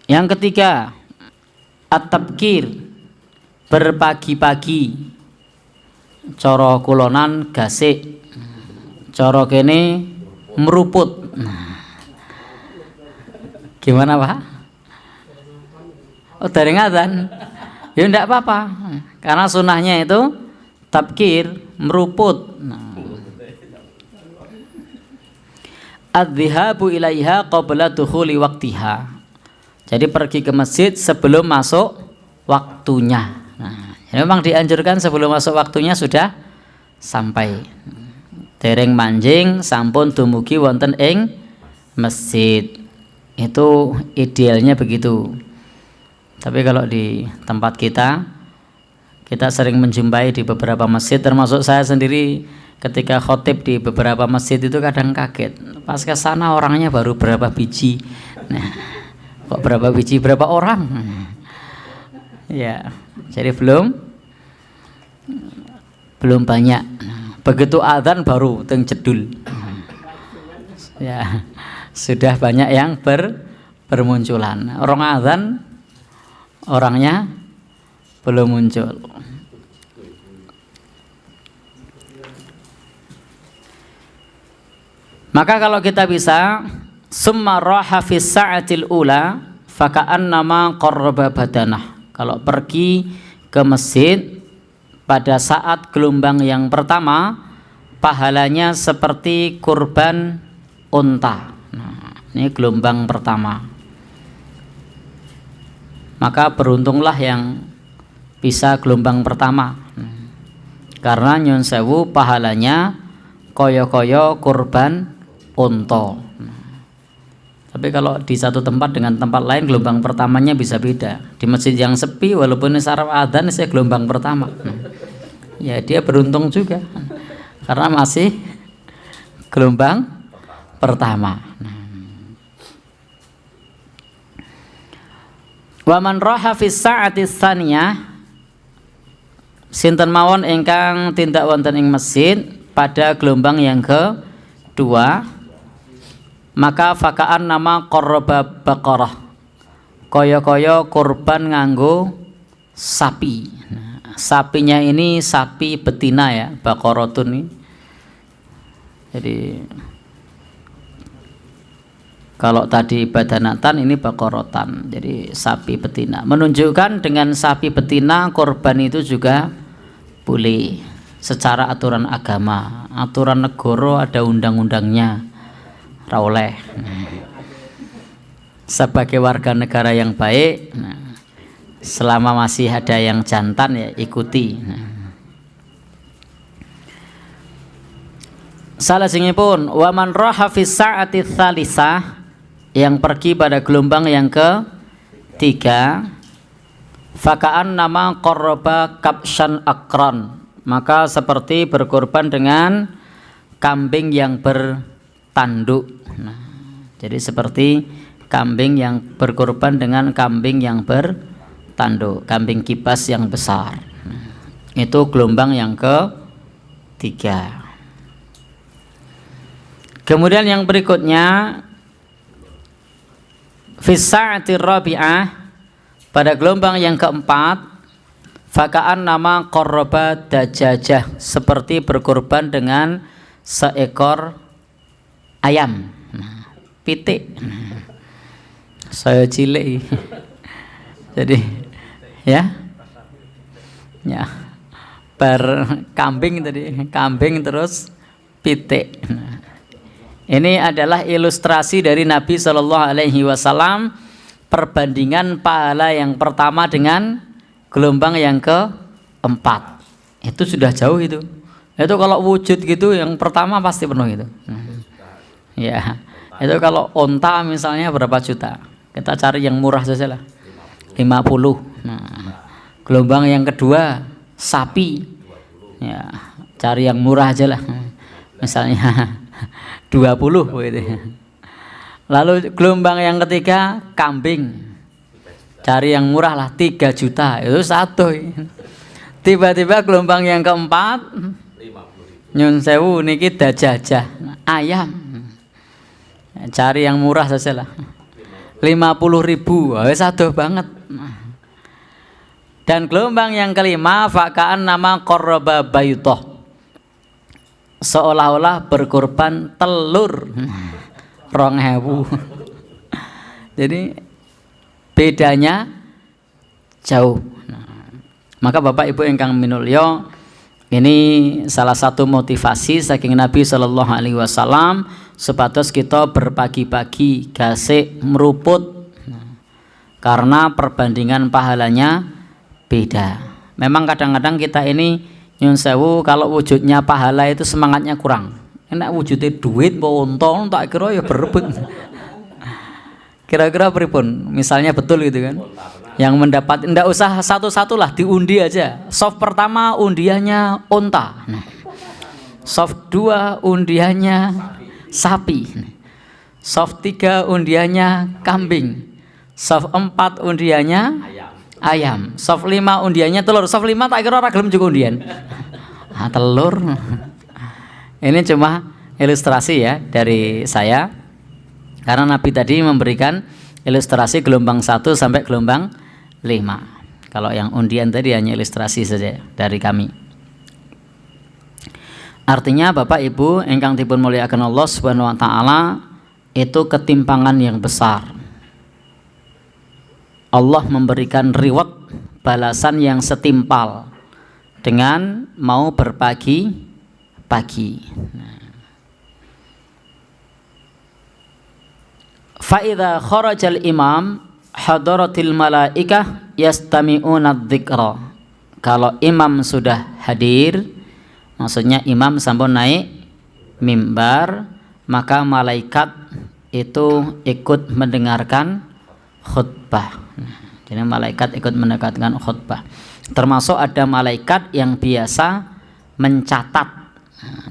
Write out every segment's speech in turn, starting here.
Yang ketiga, at-tabkir, berpagi-pagi. Cara kulonan gasik, cara kene meruput. Gimana Pak? Oh dari ngadzan. Ya enggak apa-apa, karena sunahnya itu tabkir, meruput. Adz-dzihabu ilaiha qabla dukhuli waqtiha. Jadi pergi ke masjid sebelum masuk waktunya. Memang dianjurkan sebelum masuk waktunya sudah sampai. Dereng manjing sampun dumugi wonten ing masjid. Itu idealnya begitu. Tapi kalau di tempat kita sering menjumpai di beberapa masjid, termasuk saya sendiri ketika khotib di beberapa masjid itu kadang kaget. Pas ke sana orangnya baru berapa biji. Nah, kok berapa biji, berapa orang? Ya, jadi belum banyak. Begitu adzan baru teng jedul. Ya, sudah banyak yang bermunculan. Orang adzan orangnya belum muncul. Maka kalau kita bisa summa raha fi sa'atil ula faka'annama qarraba badanah. Kalau pergi ke masjid pada saat gelombang yang pertama, pahalanya seperti kurban unta. Nah, ini gelombang pertama. Maka beruntunglah yang bisa gelombang pertama, karena nyun sewu pahalanya koyo-koyo kurban unta. Tapi kalau di satu tempat dengan tempat lain gelombang pertamanya bisa beda. Di masjid yang sepi walaupun saraf adzan saya gelombang pertama. Ya dia beruntung juga karena masih gelombang pertama. Wa man raha fi sa'ati tsaniyah, sinten mawon ingkang tindak wonten ing masjid pada gelombang yang kedua, maka fakaan nama qarraba baqarah, kaya-kaya kurban nganggo sapi. Nah, sapinya ini sapi betina ya, baqaratun ini. Jadi kalau tadi badanatan ini baqaratan, jadi sapi betina. Menunjukkan dengan sapi betina kurban itu juga boleh secara aturan agama. Aturan negara ada undang-undangnya, ra oleh. Sebagai warga negara yang baik, selama masih ada yang jantan ya ikuti. Salah singipun wa man raha fi sa'ati tsalisah, yang pergi pada gelombang yang ketiga, faka'an nama qarraba kabshan akron, maka seperti berkorban dengan kambing yang bertanduk. Nah, jadi seperti kambing yang berkorban dengan kambing yang bertanduk, kambing kibas yang besar. Nah, itu gelombang yang ketiga. Kemudian yang berikutnya fi sa'ati rabi'ah, pada gelombang yang keempat, faka'an nama qarraba dajajah, seperti berkorban dengan seekor ayam. Nah, pitik. Saya cilik. Jadi ya per kambing tadi, kambing terus pitik. Nah, ini adalah ilustrasi dari Nabi Shallallahu Alaihi Wasallam, perbandingan pahala yang pertama dengan gelombang yang keempat. Itu sudah jauh itu. Itu kalau wujud gitu yang pertama pasti penuh itu. Ya, itu kalau onta misalnya berapa juta? Kita cari yang murah saja lah, 50. Nah, gelombang yang kedua sapi, ya cari yang murah aja lah, misalnya 20 gitu. Lalu gelombang yang ketiga kambing, cari yang murah lah 3 juta, itu satu. Tiba-tiba gelombang yang keempat, nyun sewu niki dajajah ayam, cari yang murah saja lah, 50.000, wis adoh banget. Dan gelombang yang kelima, fakaan nama qarraba baytoh, seolah-olah berkorban telur 2.000. Jadi bedanya jauh. Maka Bapak Ibu ingkang minulya, ini salah satu motivasi saking Nabi Shallallahu Alaihi Wasallam supados kita berpagi-pagi gasik meruput, karena perbandingan pahalanya beda. Memang kadang-kadang kita ini nyun sewu, kalau wujudnya pahala itu semangatnya kurang. Enak wujudnya duit mau untung tak kira ya berebut. Kira-kira pripun? Misalnya betul gitu kan? Yang mendapat, ndak usah satu-satu lah, diundi aja. Soft pertama undiannya unta, soft 2 undiannya sapi, soft 3 undiannya kambing, soft 4 undiannya ayam, soft 5 undiannya telur. Soft 5 tak kira ora gelem juga undian. Telur. Ini cuma ilustrasi ya dari saya, karena Nabi tadi memberikan ilustrasi gelombang 1 sampai gelombang 5. Kalau yang undian tadi hanya ilustrasi saja dari kami. Artinya Bapak Ibu ingkang dipun mulyakaken Allah Subhanahu wa taala, itu ketimpangan yang besar. Allah memberikan reward, balasan yang setimpal dengan mau berpagi-pagi. Fa idza kharajal imam hadaratil malaikah yastami'una dzikra. Kalau imam sudah hadir, maksudnya imam sampun naik mimbar, maka malaikat itu ikut mendengarkan khutbah. Jadi malaikat ikut mendengarkan khutbah. Termasuk ada malaikat yang biasa mencatat.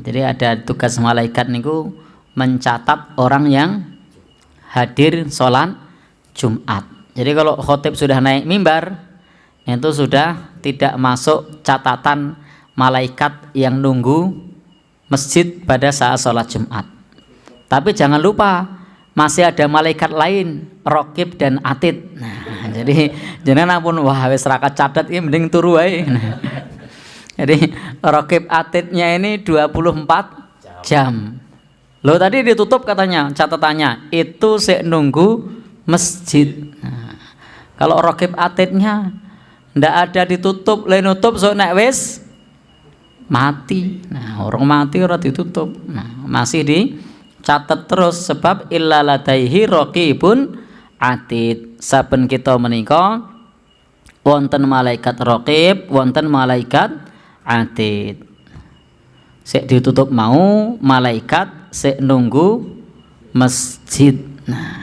Jadi ada tugas malaikat niku mencatat orang yang hadir sholat Jumat. Jadi kalau khotib sudah naik mimbar, itu sudah tidak masuk catatan malaikat yang nunggu masjid pada saat sholat Jumat. Tapi jangan lupa masih ada malaikat lain, raqib dan atid. Nah, jadi jangan ampun wah wis ra catat ini mending turu wae. Jadi raqib atidnya ini 24 jam. Loh tadi ditutup katanya catatannya, itu sik nunggu masjid. Nah, kalau raqib atidnya ndak ada ditutup, le nutup so nek wis mati. Nah, orang mati ora ditutup. Nah, masih dicatat terus sebab illa ladaihi raqibun atid. Saben kita menika wonten malaikat raqib, wonten malaikat atid. Sik ditutup mau malaikat sik nunggu masjid. Nah,